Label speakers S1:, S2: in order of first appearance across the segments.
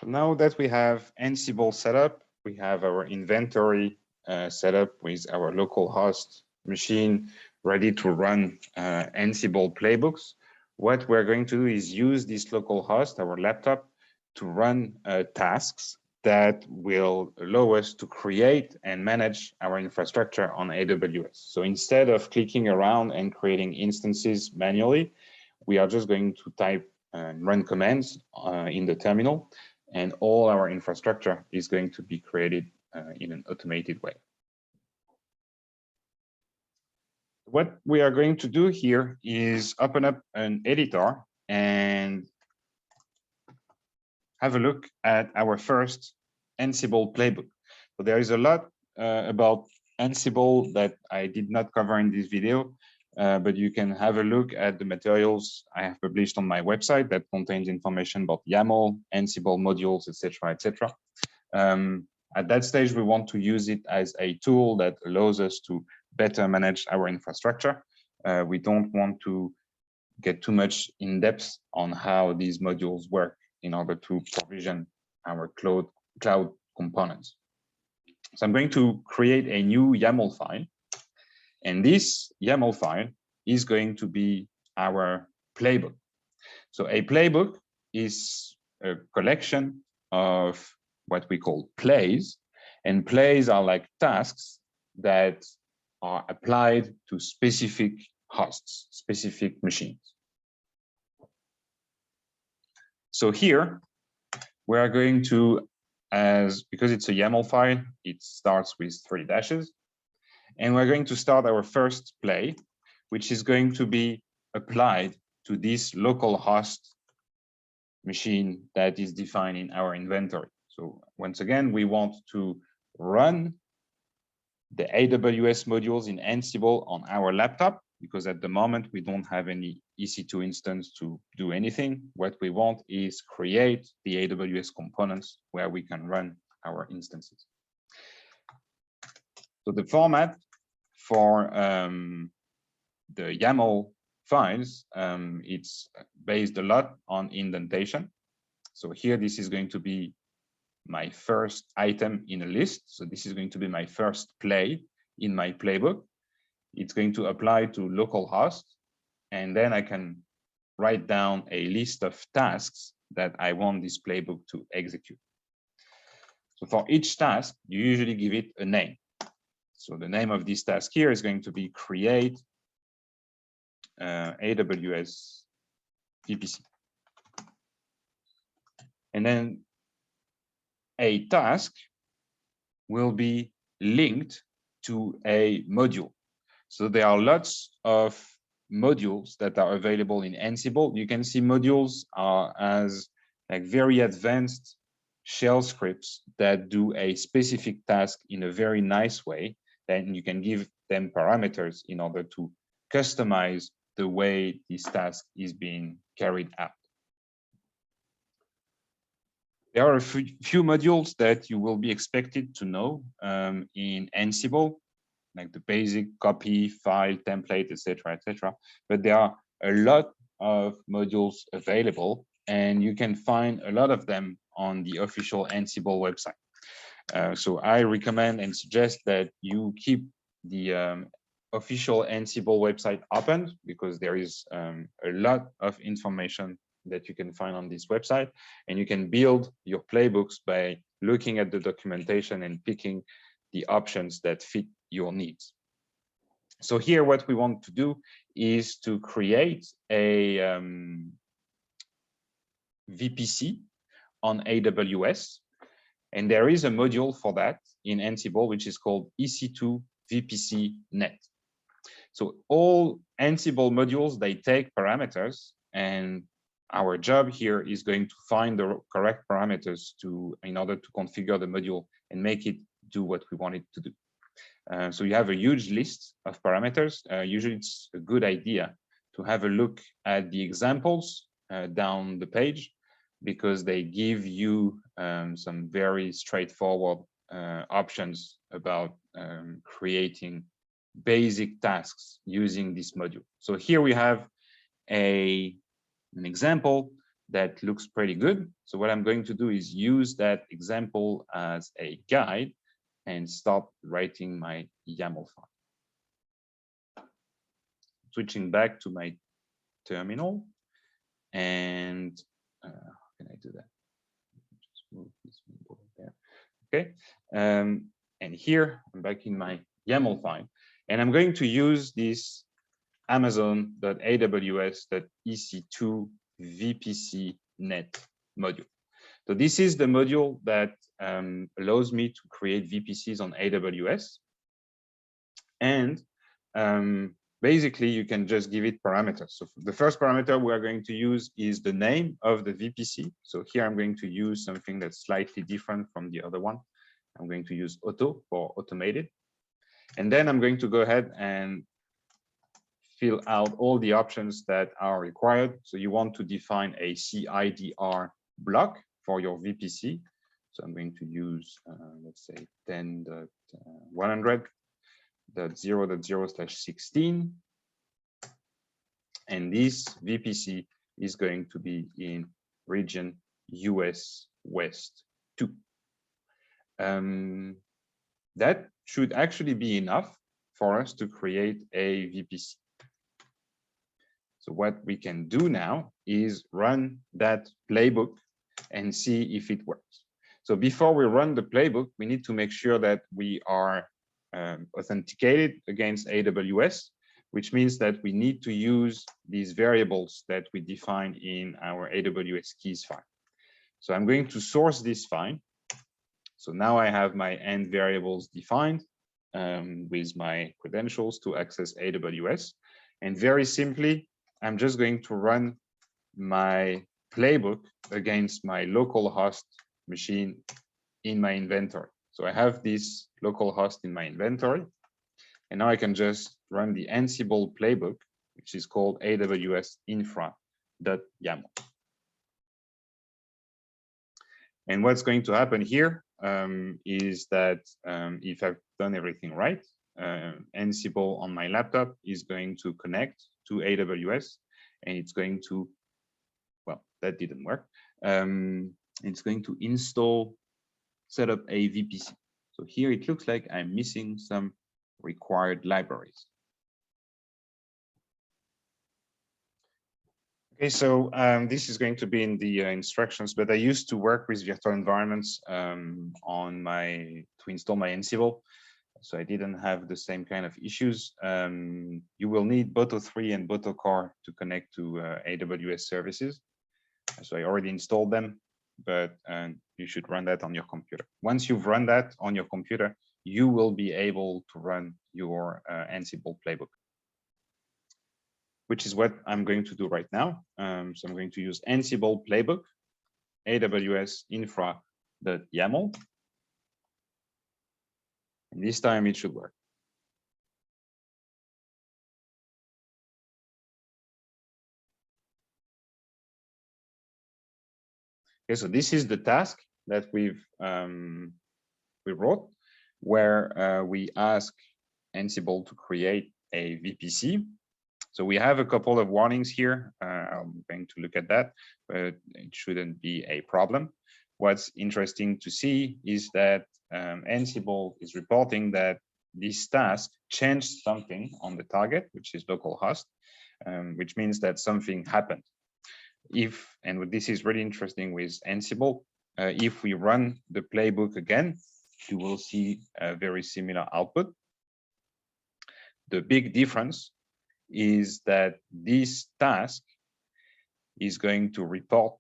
S1: Now that we have Ansible set up, we have our inventory set up with our local host machine ready to run Ansible playbooks. What we're going to do is use this local host, our laptop, to run tasks that will allow us to create and manage our infrastructure on AWS. So instead of clicking around and creating instances manually, we are just going to type and run commands in the terminal, and all our infrastructure is going to be created in an automated way. What we are going to do here is open up an editor and have a look at our first Ansible playbook. So there is a lot about Ansible that I did not cover in this video, but you can have a look at the materials I have published on my website that contains information about YAML, Ansible modules, etc., etc. At that stage, we want to use it as a tool that allows us to better manage our infrastructure. We don't want to get too much in depth on how these modules work in order to provision our cloud components. So I'm going to create a new YAML file. And this YAML file is going to be our playbook. So a playbook is a collection of what we call plays. And plays are like tasks that are applied to specific hosts, specific machines. So here we are going to, because it's a YAML file, it starts with 3 dashes. And we're going to start our first play, which is going to be applied to this local host machine that is defined in our inventory. So once again, we want to run the AWS modules in Ansible on our laptop, because at the moment we don't have any EC2 instance to do anything. What we want is create the AWS components where we can run our instances. So the format for the YAML files, it's based a lot on indentation. So here, this is going to be my first item in a list. So this is going to be my first play in my playbook. It's going to apply to localhost, and then I can write down a list of tasks that I want this playbook to execute. So for each task, you usually give it a name. So the name of this task here is going to be create AWS VPC. And then a task will be linked to a module. So there are lots of modules that are available in Ansible. You can see modules are as like very advanced shell scripts that do a specific task in a very nice way. Then you can give them parameters in order to customize the way this task is being carried out. There are a few modules that you will be expected to know in Ansible, like the basic copy, file, template, etc., etc. But there are a lot of modules available, and you can find a lot of them on the official Ansible website. So I recommend and suggest that you keep the official Ansible website open, because there is a lot of information that you can find on this website, and you can build your playbooks by looking at the documentation and picking the options that fit your needs. So here, what we want to do is to create a VPC on AWS. And there is a module for that in Ansible, which is called EC2 VPC Net. So all Ansible modules, they take parameters, and our job here is going to find the correct parameters in order to configure the module and make it do what we want it to do. So you have a huge list of parameters. Usually it's a good idea to have a look at the examples down the page, because they give you some very straightforward options about creating basic tasks using this module. So here we have an example that looks pretty good. So what I'm going to do is use that example as a guide and start writing my YAML file. Switching back to my terminal, and how can I do that? Just move this window there. Okay, and here I'm back in my YAML file, and I'm going to use this amazon.aws.ec2 VPC net module. So this is the module that allows me to create VPCs on AWS. And basically, you can just give it parameters. So the first parameter we are going to use is the name of the VPC. So here I'm going to use something that's slightly different from the other one. I'm going to use auto for automated. And then I'm going to go ahead and fill out all the options that are required. So you want to define a CIDR block for your VPC. So I'm going to use, let's say 10.100.0.0/16. And this VPC is going to be in region US West 2. That should actually be enough for us to create a VPC. So what we can do now is run that playbook and see if it works. So before we run the playbook, we need to make sure that we are authenticated against AWS, which means that we need to use these variables that we define in our AWS keys file. So I'm going to source this file. So now I have my end variables defined with my credentials to access AWS. And very simply, I'm just going to run my playbook against my local host machine in my inventory. So I have this local host in my inventory. And now I can just run the Ansible playbook, which is called AWS infra.yaml. And what's going to happen here is that if I've done everything right, Ansible on my laptop is going to connect to AWS, and it's going to, well, that didn't work. It's going to set up a VPC. So here it looks like I'm missing some required libraries. Okay, so this is going to be in the instructions, but I used to work with virtual environments to install my Ansible. So I didn't have the same kind of issues. You will need boto3 and botocore to connect to AWS services. So I already installed them, but you should run that on your computer. Once you've run that on your computer, you will be able to run your Ansible playbook, which is what I'm going to do right now. So I'm going to use Ansible playbook, AWS infra.yaml. And this time it should work. Okay, so this is the task that we wrote, where we ask Ansible to create a VPC. So we have a couple of warnings here. I'm going to look at that, but it shouldn't be a problem. What's interesting to see is that Ansible is reporting that this task changed something on the target, which is localhost, which means that something happened. And this is really interesting with Ansible, if we run the playbook again, you will see a very similar output. The big difference is that this task is going to report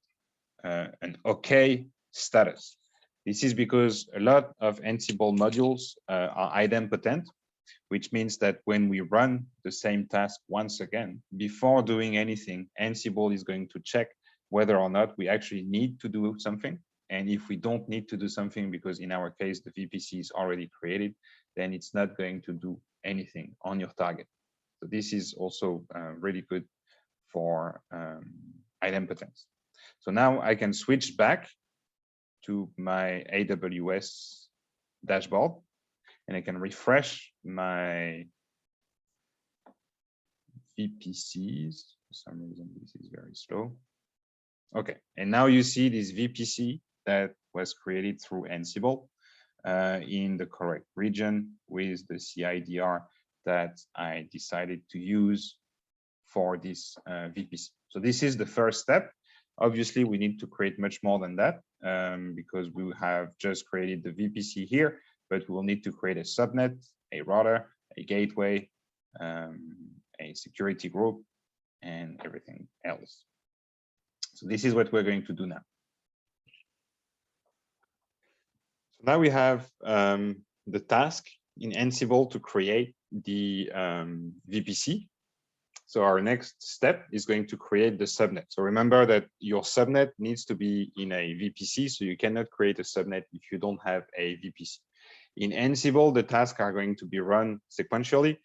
S1: an OK status. This is because a lot of Ansible modules are idempotent, which means that when we run the same task once again, before doing anything, Ansible is going to check whether or not we actually need to do something. And if we don't need to do something, because in our case, the VPC is already created, then it's not going to do anything on your target. So this is also really good for idempotence. So now I can switch back to my AWS dashboard, and I can refresh my VPCs. For some reason, this is very slow. Okay, and now you see this VPC that was created through Ansible in the correct region with the CIDR that I decided to use for this VPC. So this is the first step. Obviously, we need to create much more than that because we have just created the VPC here, but we will need to create a subnet, a router, a gateway, a security group, and everything else. So this is what we're going to do now. So now we have the task in Ansible to create the VPC. So our next step is going to create the subnet. So remember that your subnet needs to be in a VPC, so you cannot create a subnet if you don't have a VPC. In Ansible, the tasks are going to be run sequentially.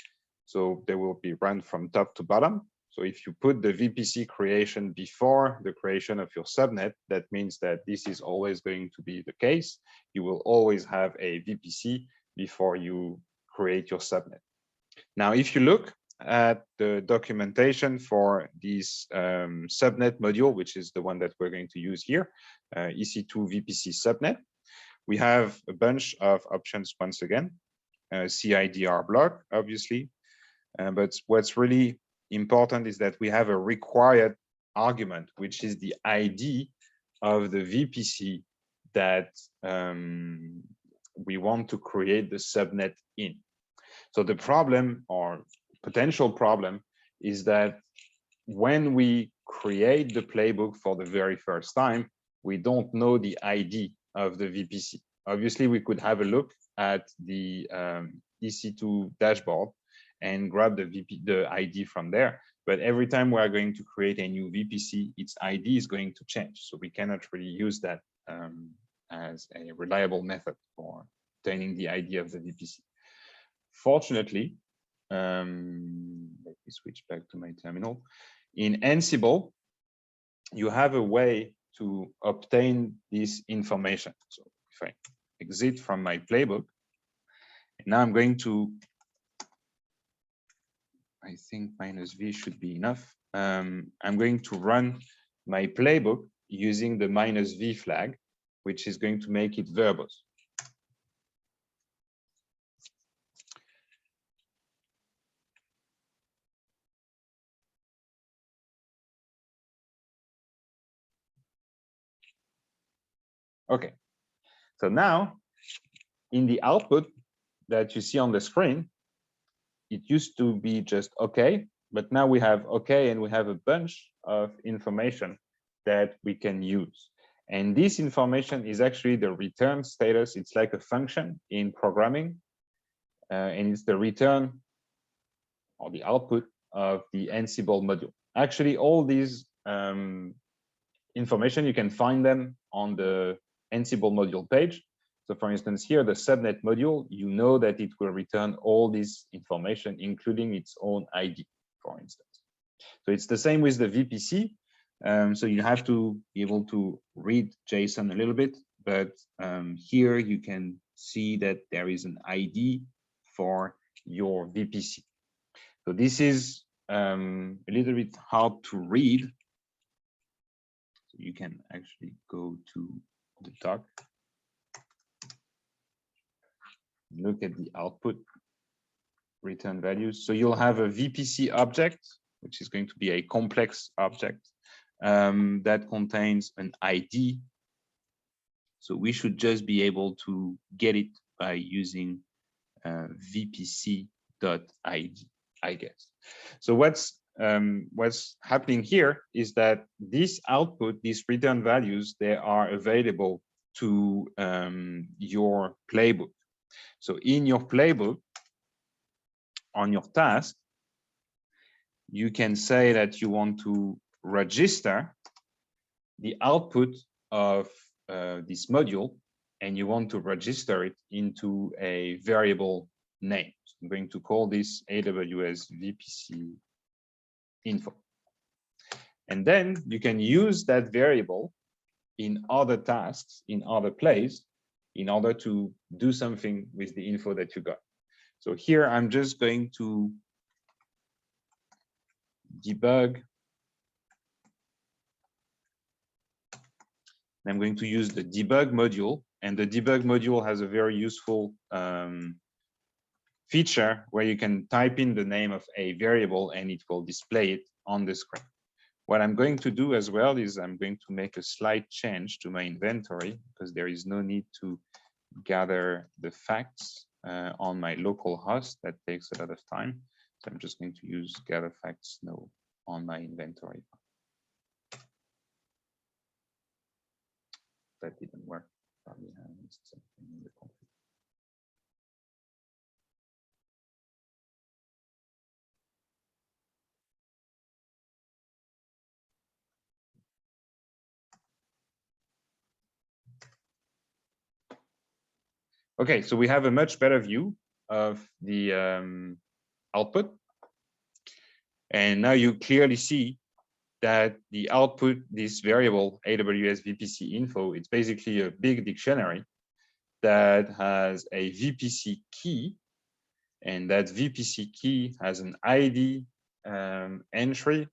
S1: So they will be run from top to bottom. So if you put the VPC creation before the creation of your subnet, that means that this is always going to be the case. You will always have a VPC before you create your subnet. Now, if you look at the documentation for this subnet module, which is the one that we're going to use here, EC2 VPC subnet, we have a bunch of options once again, CIDR block, obviously, but what's really important is that we have a required argument, which is the ID of the VPC that we want to create the subnet in. So the problem or potential problem is that when we create the playbook for the very first time, we don't know the ID of the VPC. Obviously, we could have a look at the EC2 dashboard and grab the ID from there. But every time we are going to create a new VPC, its ID is going to change. So we cannot really use that as a reliable method for obtaining the ID of the VPC. Fortunately, let me switch back to my terminal. In Ansible, you have a way to obtain this information. So if I exit from my playbook, and now I'm going to, I think -v should be enough. I'm going to run my playbook using the -v flag, which is going to make it verbose. Okay, so now in the output that you see on the screen, it used to be just okay, but now we have okay, and we have a bunch of information that we can use. And this information is actually the return status. It's like a function in programming, and it's the return or the output of the Ansible module. Actually, all these information, you can find them on the Ansible module page. So for instance, here, the subnet module, you know that it will return all this information, including its own ID, for instance. So it's the same with the VPC. So you have to be able to read JSON a little bit, but here you can see that there is an ID for your VPC. So this is a little bit hard to read. So you can actually go to the doc, look at the output return values. So you'll have a VPC object, which is going to be a complex object that contains an ID. So we should just be able to get it by using vpc.id, I guess. So what's happening here is that this output, these return values, they are available to your playbook. So in your playbook, on your task, you can say that you want to register the output of this module, and you want to register it into a variable name. So I'm going to call this AWS VPC info. And then you can use that variable in other tasks, in other places, in order to do something with the info that you got. So here I'm just going to debug I'm going to use the debug module, and the debug module has a very useful feature where you can type in the name of a variable and it will display it on the screen. What I'm going to do as well is I'm going to make a slight change to my inventory because there is no need to gather the facts on my local host. That takes a lot of time. So I'm just going to use gather facts now on my inventory. That didn't work. Probably I missed something in the config. Okay, so we have a much better view of the output. And now you clearly see that the output, this variable AWS VPC info, it's basically a big dictionary that has a VPC key, and that VPC key has an ID entry,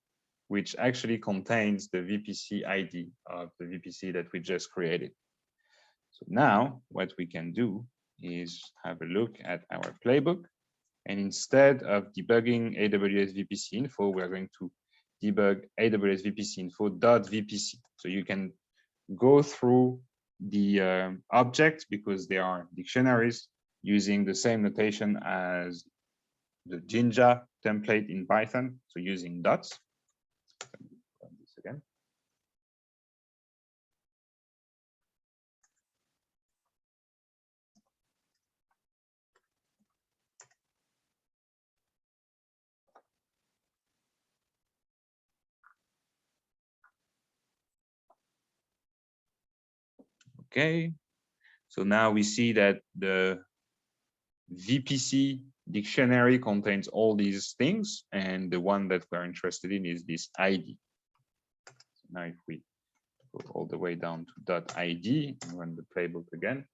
S1: which actually contains the VPC ID of the VPC that we just created. So now what we can do is have a look at our playbook. And instead of debugging AWS VPC info, we're going to debug AWS VPC info.vpc. So you can go through the objects because they are dictionaries using the same notation as the Jinja template in Python. So using dots. Run this again. Okay, so now we see that the VPC dictionary contains all these things, and the one that we're interested in is this ID. So now if we go all the way down to .id and run the playbook again.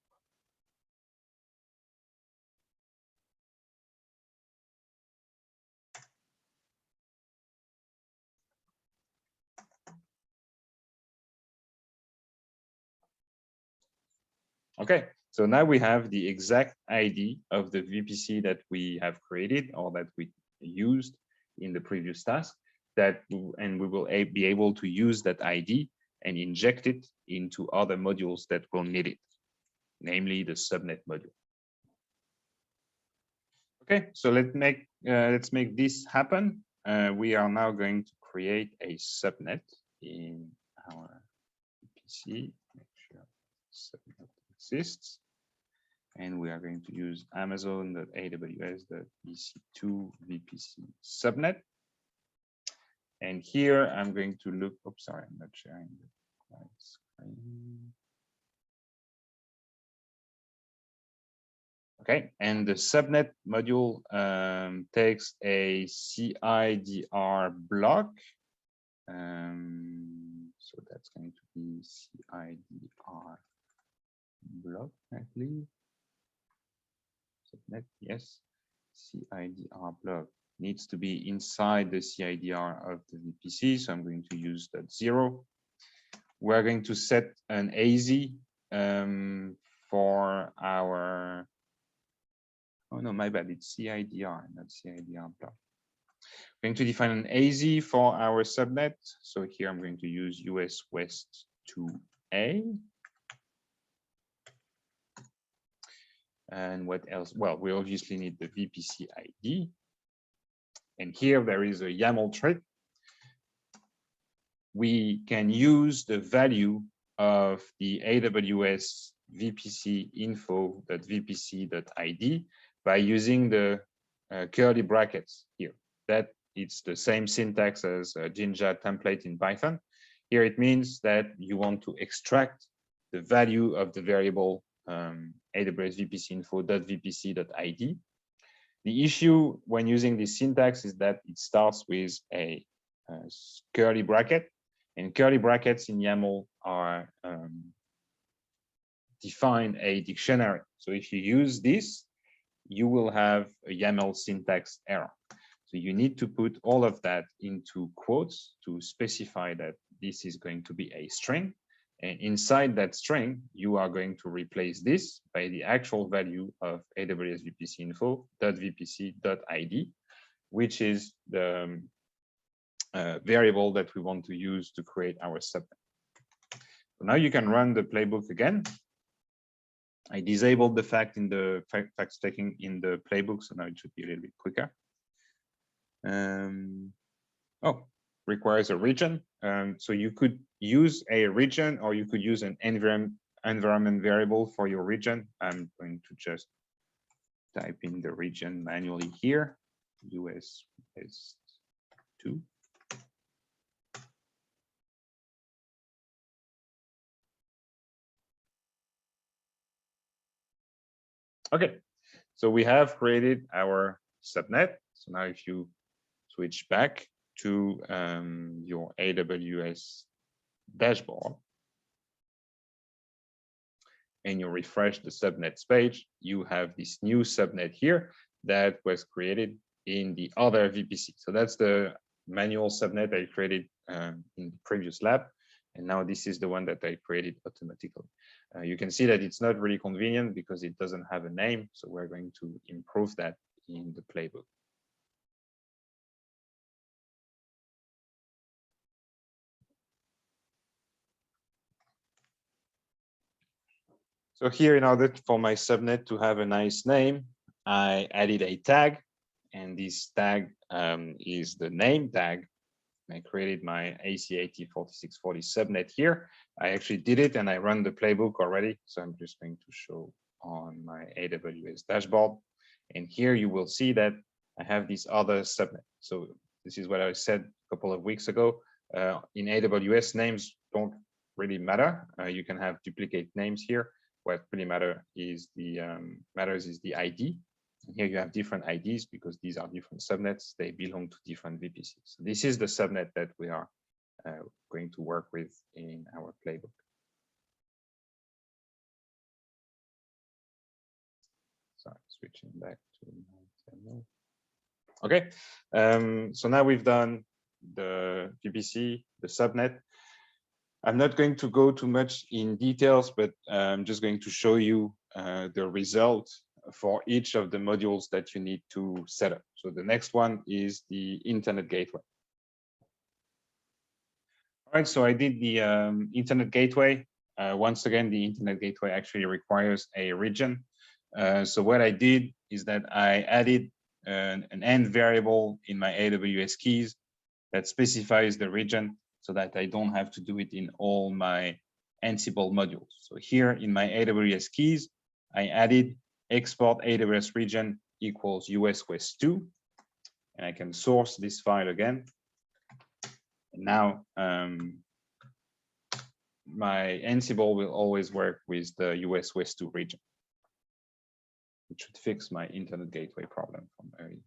S1: Okay, so now we have the exact ID of the VPC that we have created or that we used in the previous task, and we will be able to use that ID and inject it into other modules that will need it, namely the subnet module. Okay, so let's make this happen. We are now going to create a subnet in our VPC. Make sure subnet exists, and we are going to use amazon.aws.ec2 VPC subnet. And here I'm going to look. Oops, sorry, I'm not sharing the right screen. Okay, and the subnet module takes a CIDR block. So that's going to be CIDR block, I believe. Subnet, yes. CIDR block needs to be inside the CIDR of the VPC, so I'm going to use that 0. We're going to set an AZ for our. Oh no, my bad, it's CIDR, not CIDR block. I'm going to define an AZ for our subnet. So here I'm going to use US West 2A. And what else? Well, we obviously need the VPC ID. And here there is a YAML trick. We can use the value of the AWS VPC info.vpc.id by using the curly brackets here. That it's the same syntax as a Jinja template in Python. Here it means that you want to extract the value of the variable AWS VPC info.vpc.id. The issue when using this syntax is that it starts with a curly bracket, and curly brackets in YAML are define a dictionary. So if you use this, you will have a YAML syntax error. So you need to put all of that into quotes to specify that this is going to be a string, And inside that string, you are going to replace this by the actual value of AWS VPC info.vpc.id, which is the variable that we want to use to create our subnet. So now you can run the playbook again. I disabled the fact checking in the playbook, so now it should be a little bit quicker. Oh, requires a region. So you could use a region, or you could use an environment variable for your region. I'm going to just type in the region manually here, US West 2. Okay, so we have created our subnet. So now if you switch back to your AWS dashboard and you refresh the subnets page, you have this new subnet here that was created in the other VPC. So that's the manual subnet I created in the previous lab. And now this is the one that I created automatically. You can see that it's not really convenient because it doesn't have a name. So we're going to improve that in the playbook. So here, in order for my subnet to have a nice name, I added a tag, and this tag is the name tag. I created my AC804640 subnet here. I actually did it and I run the playbook already. So I'm just going to show on my AWS dashboard. And here you will see that I have this other subnet. So this is what I said a couple of weeks ago. In AWS, names don't really matter. You can have duplicate names here. What really matters is the ID. And here you have different IDs because these are different subnets. They belong to different VPCs. So this is the subnet that we are going to work with in our playbook. Sorry, switching back to my demo. Okay, so now we've done the VPC, the subnet. I'm not going to go too much in details, but I'm just going to show you the result for each of the modules that you need to set up. So the next one is the Internet Gateway. All right, so I did the Internet Gateway. Once again, the Internet Gateway actually requires a region. So what I did is that I added an end variable in my AWS keys that specifies the region so that I don't have to do it in all my Ansible modules. So here in my AWS keys, I added export AWS region equals US West 2, and I can source this file again. And now my Ansible will always work with the US West 2 region, which should fix my Internet Gateway problem from earlier.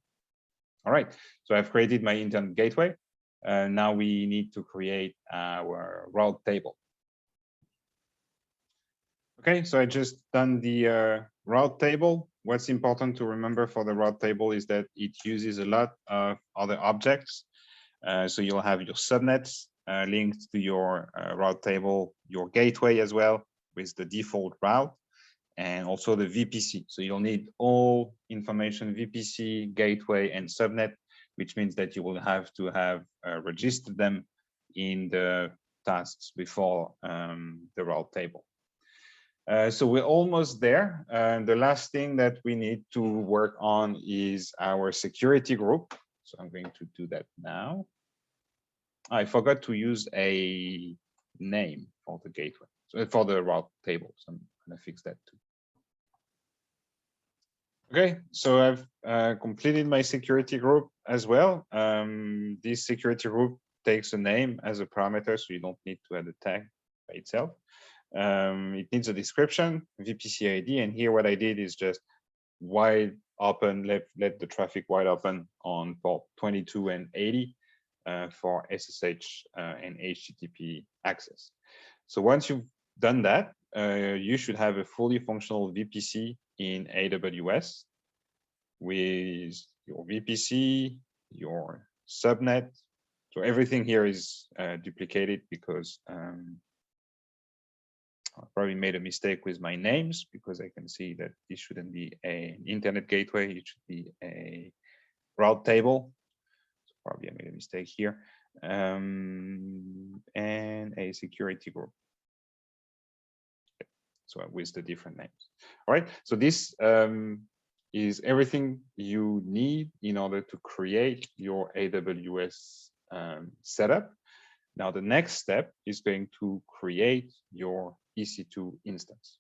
S1: All right, so I've created my Internet Gateway. Now we need to create our route table. Okay, so I just done the route table. What's important to remember for the route table is that it uses a lot of other objects. So you'll have your subnets linked to your route table, your gateway as well with the default route, and also the VPC. So you'll need all information, VPC, gateway, and subnet, which means that you will have to have registered them in the tasks before the route table. So we're almost there. The last thing that we need to work on is our security group. So I'm going to do that now. I forgot to use a name for the gateway, so for the route table. So I'm going to fix that too. Okay, so I've completed my security group as well. This security group takes a name as a parameter, so you don't need to add a tag by itself. It needs a description, VPC ID, and here what I did is just wide open, let the traffic wide open on port 22 and 80 for SSH and HTTP access. So once you've done that, you should have a fully functional VPC in AWS with your VPC, your subnet. So everything here is duplicated because probably made a mistake with my names, because I can see that this shouldn't be an internet gateway. It should be a route table. So probably I made a mistake here. And a security group. So with the different names. All right. So this is everything you need in order to create your AWS setup. Now, the next step is going to create your EC2 instance.